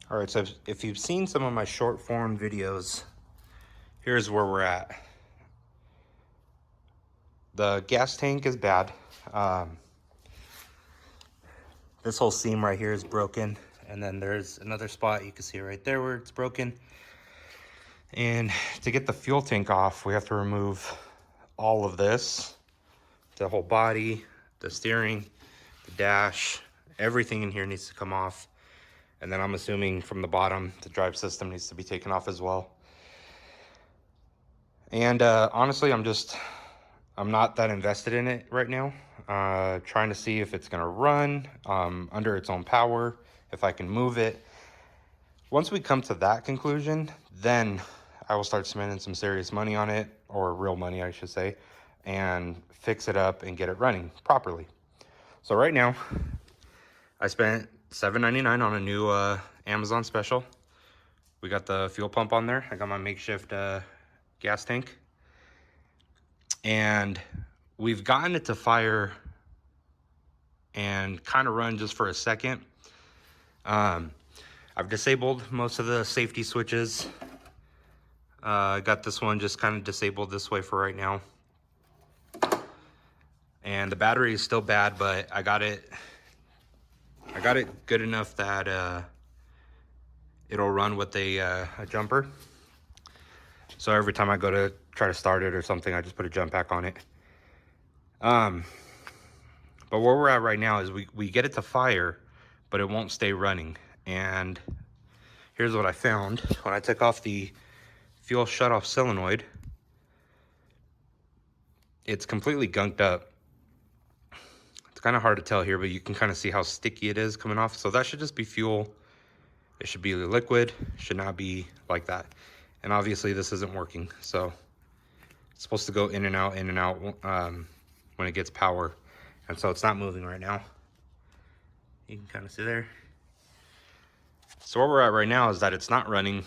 All right, so if you've seen some of my short form videos, here's where we're at. The gas tank is bad. This whole seam right here is broken. And then there's another spot you can see right there where it's broken. And to get the fuel tank off, we have to remove all of this, the whole body, the steering, the dash, everything in here needs to come off. And then I'm assuming from the bottom, the drive system needs to be taken off as well. And honestly, I'm not that invested in it right now. Trying to see if it's gonna run under its own power, if I can move it. Once we come to that conclusion, then I will start spending some serious money on it, or real money, I should say, and fix it up and get it running properly. So right now, I spent $7.99 on a new Amazon special. We got the fuel pump on there. I got my makeshift gas tank. And we've gotten it to fire and kind of run just for a second. I've disabled most of the safety switches. I got this one just kind of disabled this way for right now. And the battery is still bad, but I got it good enough that it'll run with a jumper. So every time I go to try to start it or something, I just put a jump pack on it. But where we're at right now is we get it to fire, but it won't stay running. And here's what I found. When I took off the fuel shutoff solenoid, it's completely gunked up. It's kind of hard to tell here, but you can kind of see how sticky it is coming off. So that should just be fuel. It should be liquid. It should not be like that. And obviously this isn't working. So it's supposed to go in and out when it gets power. And so it's not moving right now. You can kind of see there. So where we're at right now is that it's not running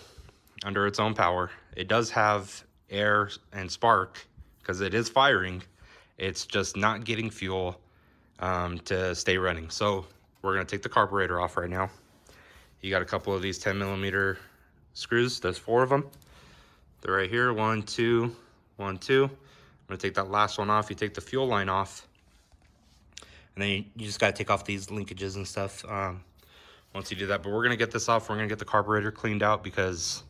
under its own power. It does have air and spark because it is firing. It's just not getting fuel to stay running. So we're gonna take the carburetor off right now. You got a couple of these 10mm screws. There's 4 of them. They're right here, 1, 2, 1, 2. I'm gonna take that last one off. You take the fuel line off. And then you just gotta take off these linkages and stuff once you do that. But we're gonna get this off. We're gonna get the carburetor cleaned out because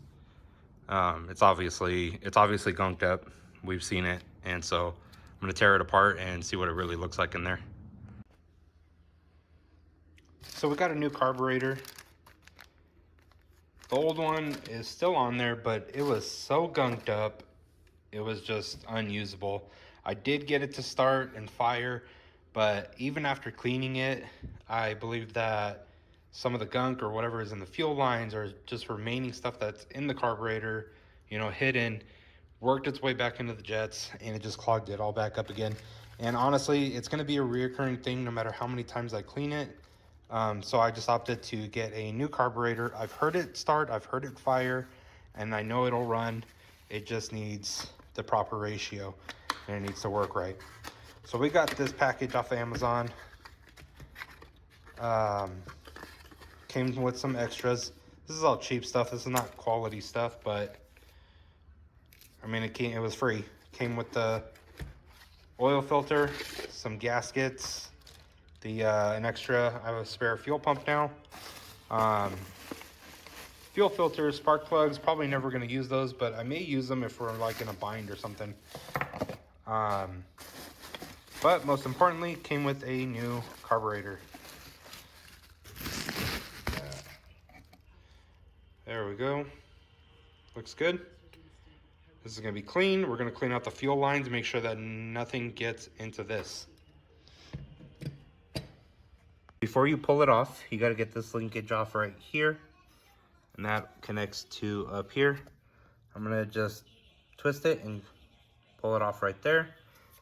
it's obviously gunked up. We've seen it. And so I'm gonna tear it apart and see what it really looks like in there. So we got a new carburetor. The old one is still on there, but it was so gunked up, it was just unusable. I did get it to start and fire, but even after cleaning it, I believe that some of the gunk or whatever is in the fuel lines or just remaining stuff that's in the carburetor, you know, hidden, worked its way back into the jets, and it just clogged it all back up again. And honestly, it's gonna be a reoccurring thing no matter how many times I clean it. So I just opted to get a new carburetor. I've heard it start, I've heard it fire, and I know it'll run. It just needs the proper ratio and it needs to work right. So we got this package off of Amazon. Came with some extras. This is all cheap stuff. This is not quality stuff, but I mean, it was free. Came with the oil filter, some gaskets, an extra, I have a spare fuel pump now. Fuel filters, spark plugs, probably never gonna use those, but I may use them if we're like in a bind or something. But most importantly, came with a new carburetor. There we go. Looks good. This is gonna be clean. We're gonna clean out the fuel lines, make sure that nothing gets into this. Before you pull it off, you gotta get this linkage off right here. And that connects to up here. I'm gonna just twist it and pull it off right there.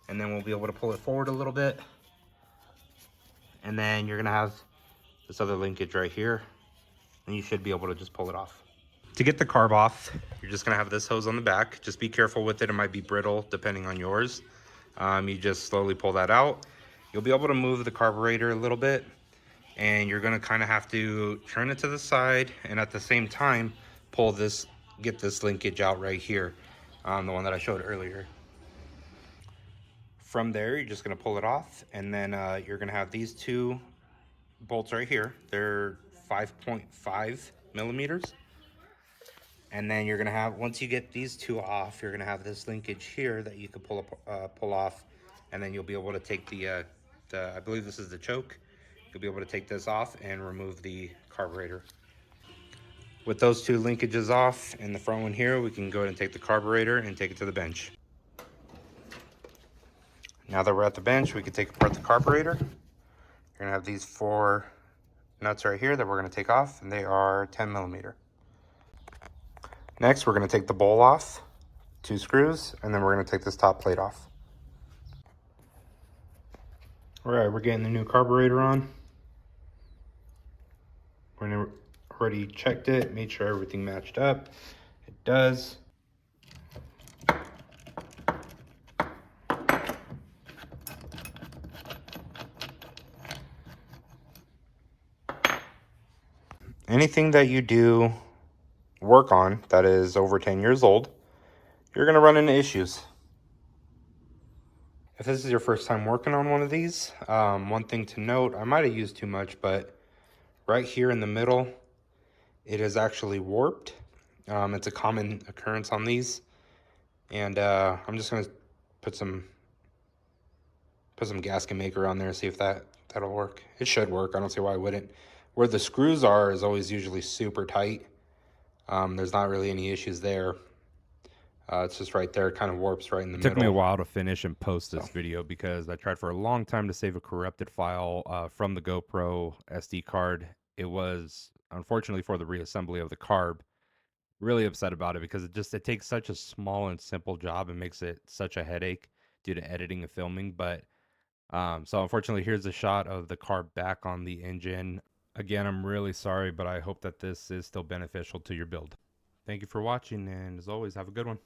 And then we'll be able to pull it forward a little bit. And then you're gonna have this other linkage right here. And you should be able to just pull it off. To get the carb off, you're just gonna have this hose on the back. Just be careful with it, it might be brittle depending on yours. You just slowly pull that out. You'll be able to move the carburetor a little bit. and you're gonna kind of have to turn it to the side, and at the same time pull this, get this linkage out right here, the one that I showed earlier. From there, you're just gonna pull it off, and then you're gonna have these two bolts right here. They're 5.5 millimeters. And then you're gonna have, once you get these two off, you're gonna have this linkage here that you can pull off, and then you'll be able to take the I believe this is the choke. You'll be able to take this off and remove the carburetor. With those two linkages off and the front one here, we can go ahead and take the carburetor and take it to the bench. Now that we're at the bench, we can take apart the carburetor. You're gonna have these 4 nuts right here that we're gonna take off, and they are 10 millimeter. Next, we're gonna take the bowl off, 2 screws, and then we're gonna take this top plate off. All right, we're getting the new carburetor on. We're already checked it, made sure everything matched up. It does. Anything that you do work on that is over 10 years old, you're gonna run into issues. If this is your first time working on one of these, one thing to note, I might have used too much, but right here in the middle, it is actually warped. It's a common occurrence on these. And I'm just gonna put some gasket maker on there, see if that'll work. It should work, I don't see why it wouldn't. Where the screws are is always usually super tight. There's not really any issues there. It's just right there, it kind of warps right in the middle. It took me a while to finish and post this video because I tried for a long time to save a corrupted file from the GoPro SD card. It was, unfortunately for the reassembly of the carb, really upset about it because it takes such a small and simple job and makes it such a headache due to editing and filming. But so unfortunately, here's a shot of the carb back on the engine. Again, I'm really sorry, but I hope that this is still beneficial to your build. Thank you for watching, and as always, have a good one.